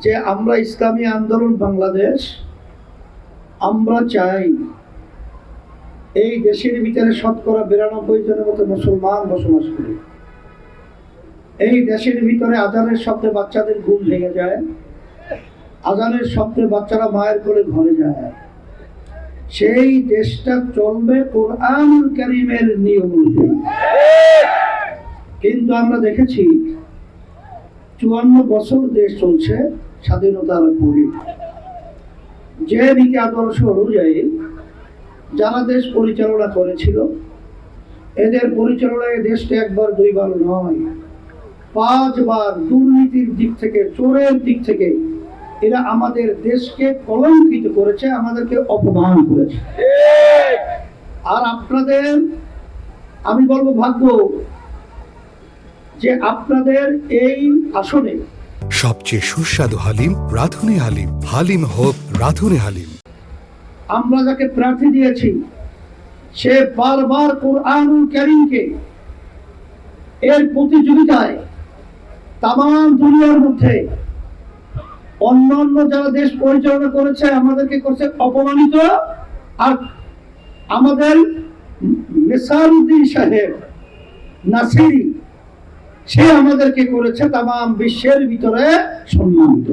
যে আমরা ইসলামী আন্দোলন বাংলাদেশ, আমরা চাই এই দেশের ভিতরে ৯২% জনের মতো মুসলমান বসবাস করে। এই দেশের ভিতরে আজানের শব্দে বাচ্চাদের ঘুম ভেঙে যায়, আজানের শব্দে বাচ্চারা মায়ের কোলে ঘরে যায়। সেই দেশটা চলবে কোরআন কারীমের নিয়ম অনুযায়ী। কিন্তু আমরা দেখেছি ৫৪ বছর দেশ চলছে স্বাধীনতার পরে, যে নীতি আদর্শ অনুযায়ী যারা দেশ পরিচালনা করেছিল, এদের পরিচালনায় দেশটা একবার দুইবার নয়, ৫ বার দুর্নীতির দিক থেকে, চোরের দিক থেকে এরা আমাদের দেশকে কলঙ্কিত করেছে, আমাদেরকে অপমান করেছে। আর আপনাদের আমি বলবো ভাগ্য যে আপনাদের এই আসনে সবচেয়ে সুস্বাদু হালিম রাধুনী হালিম, হালিম হোক রাধুনী হালিম। আমরা যাকে প্রার্থী দিয়েছি সে বারবার কোরআনুল কারীমকে এর প্রতিযোগিতায় তামাম দুনিয়ার মধ্যে অন্যান্য যারা দেশ পরিচালনা করেছে আমাদেরকে করছে অপমানিত। আর আমাদের নেসারউদ্দিন সাহেব নাসিরি, সে আমাদেরকে করেছে তামাম বিশ্বের ভিতরে সম্মানিত।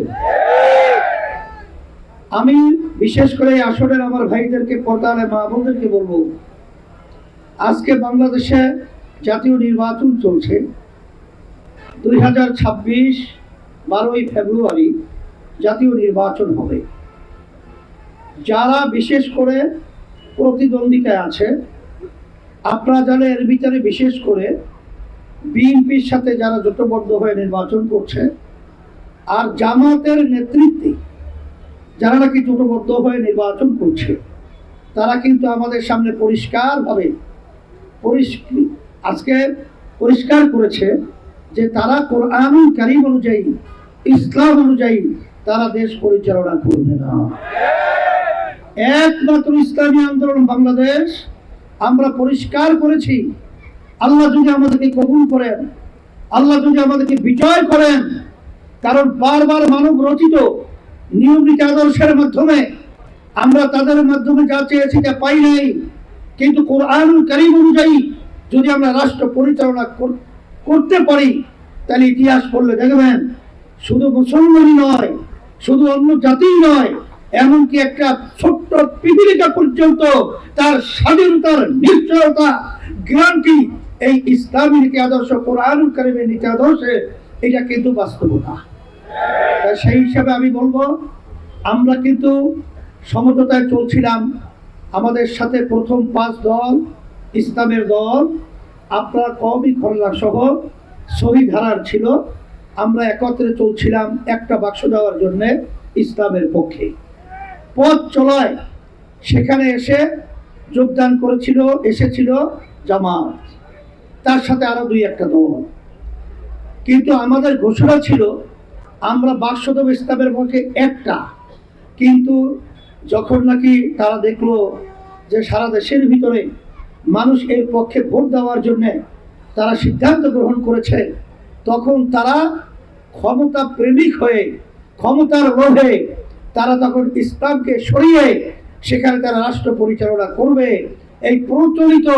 আমি বিশেষ করে আসরের আমার ভাইদেরকে, পর্দার মা বোনদেরকে বলবো, আজকে বাংলাদেশে জাতীয় নির্বাচন চলছে। 2026 12ই ফেব্রুয়ারি জাতীয় নির্বাচন হবে। যারা বিশেষ করে প্রতিদ্বন্দ্বিতায় আছে, আপনারা জানেন এর ভিতরে বিশেষ করে বিএনপির সাথে যারা জোটবদ্ধ হয়ে নির্বাচন করছে, আর জামাতের নেতৃত্বে যারা নাকি জোটবদ্ধ হয়ে নির্বাচন করছে, তারা কিন্তু আমাদের সামনে পরিষ্কারভাবে আজকে পরিষ্কার করেছে যে তারা কোরআনুল কারীম অনুযায়ী, ইসলাম অনুযায়ী তারা দেশ পরিচালনা করবে না। একমাত্র ইসলামী আন্দোলন বাংলাদেশ আমরা পরিষ্কার করেছি, আল্লাহ যদি আমাদেরকে কবুল করেন, আল্লাহ যদি আমাদেরকে বিজয় করেন, কারণ বারবার মানব রচিত নিয়ম নীতি আদর্শের মাধ্যমে আমরা তাদের মাধ্যমে যা চেয়েছি তা পাই নাই, কিন্তু কোরআনুল কারীম অনুযায়ী যদি আমরা রাষ্ট্র পরিচালনা করতে পারি, তাহলে ইতিহাস পড়লে দেখবেন শুধু মুসলমানই নয়, শুধু অন্য জাতি নয়, এমনকি একটা ছোট্ট পিপিলিকা পর্যন্ত তার স্বাধীনতার নিশ্চয়তা গ্যারান্টি এই ইসলামী নীতি আদর্শ, কোরআনুল কারীমের নীতি আদর্শে, এটা কিন্তু বাস্তবতা। সেই হিসাবে আমি বলবো, আমরা কিন্তু সমঝোতায় চলছিলাম। আমাদের সাথে প্রথম 5 দল ইসলামের দল, আপনার কওমি খল্লা সহ শহীদ হারার ছিল, আমরা একত্রে চলছিলাম একটা বাক্স দেওয়ার জন্য ইসলামের পক্ষে। পথ চলায় সেখানে এসে যোগদান এসেছিল জামাত, তার সাথে আরো 2-1টা দল। কিন্তু আমাদের ঘোষণা ছিল আমরা বাক্স দেব ইসলামের পক্ষে একটা। কিন্তু যখন নাকি তারা দেখলো যে সারা দেশের ভিতরে মানুষ এর পক্ষে ভোট দেওয়ার জন্য তারা সিদ্ধান্ত গ্রহণ করেছে, তখন তারা ক্ষমতা প্রেমিক হয়ে, ক্ষমতার লোভে তারা তখন ইসলামকে সরিয়ে সেখানে তারা রাষ্ট্র পরিচালনা করবে এই প্রচলিত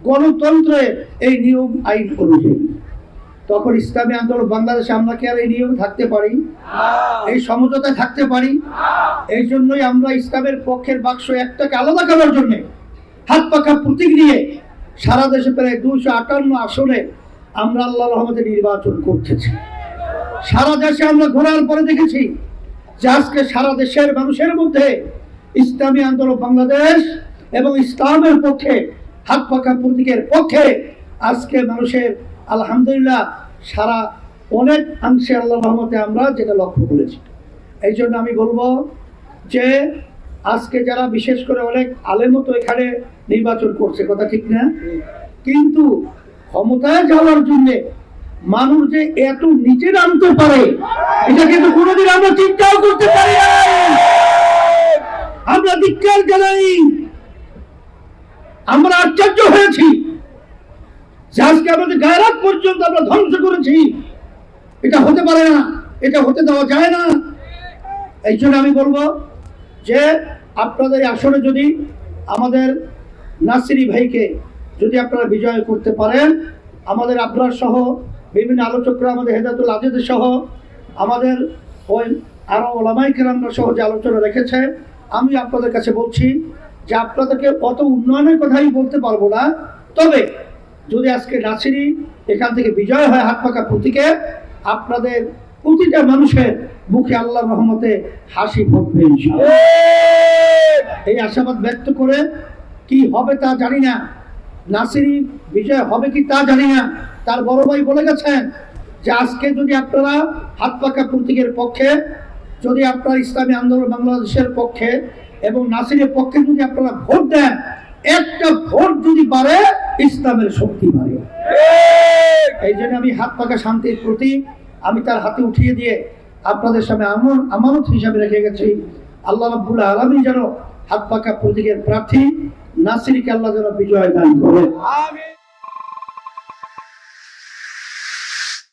গণতন্ত্রের এই নিয়ম আইন অনুযায়ী। তখন ইসলামী আন্দোলন বাংলাদেশে আমরা কি আর এই নিয়ম থাকতে পারি, এই সমঝোতায় থাকতে পারি? এই জন্যই আমরা ইসলামের পক্ষের বাক্স একটাকে আলাদা করার জন্য হাত পাখা প্রতীক নিয়ে সারা দেশে প্রায় 258 আসনে আমরা আল্লাহর রহমতে নির্বাচন করতেছি। সারা দেশে আমরা ঘোরার পরে দেখেছি যে আজকে সারা দেশের মানুষের মধ্যে ইসলামী আন্দোলন বাংলাদেশ এবং ইসলামের পক্ষে, হাত পাখা প্রতীকের পক্ষে আজকে মানুষের আলহামদুলিল্লাহ সারা অনেক অংশে আল্লাহর রহমতে আমরা যেটা লক্ষ্য করেছি। এই জন্য আমি বলবো যে আজকে যারা বিশেষ করে অনেক আলেমও তো এখানে নির্বাচন করছে, কথা ঠিক না? কিন্তু ক্ষমতায় যাওয়ার জন্য মানুষ যে এত নিচে নামতে পারে এটা কিন্তু কোনোদিন আমরা চিন্তাও করতে পারি না। আমরা ধিক্কার জানাই, আমরা আশ্চর্য হয়েছি যে আজকে আমাদের গায়রাত পর্যন্ত আমরা ধ্বংস করেছি। এটা হতে পারে না, এটা হতে দেওয়া যায় না। এই জন্য আমি বলবো যে আপনাদের এই আসরে যদি আমাদের নাসিরি ভাইকে যদি আপনারা বিজয় করতে পারেন, আমাদের আবরার সহ বিভিন্ন আলোচকরা, আমাদের হেদায়েতুল আজিদের সহ আমাদের ওই আরো ওলামায়ে কেরামরা সহ যে আলোচনা রেখেছে, আমি আপনাদের কাছে বলছি যে আপনাদেরকে অত উন্নয়নের কথাই বলতে পারবো না, তবে যদি আজকে নাসিরি এখান থেকে বিজয় হয় হাত পাকা প্রতীকে, আপনাদের প্রতিটা মানুষের মুখে আল্লাহর রহমতে হাসি ফুটবে ইনশাআল্লাহ। এই আশাবাদ ব্যক্ত করে কি হবে তা জানি না, নাসিরি বিজয় হবে কি তা জানি না। তার বড় ভাই বলে গেছেন যে আজকে যদি আপনারা হাত পাকা প্রতীকের পক্ষে, যদি আপনারা ইসলামী আন্দোলন বাংলাদেশের পক্ষে এবং নাসিরের পক্ষে যদি আপনারা ভোট দেন, একটা ভোট যদি বাড়ে ইসলামের শক্তি বাড়ে। এই জন্য আমি হাত পাকা শান্তির প্রতীক আমি তার হাতে উঠিয়ে দিয়ে আপনাদের সামনে আমানত হিসাবে রেখে গেছি। আল্লাহ রাব্বুল আলামিন যেন হাত পাকা প্রতীকের প্রার্থী নাসিরকে আল্লাহ যেন বিজয় দান করে।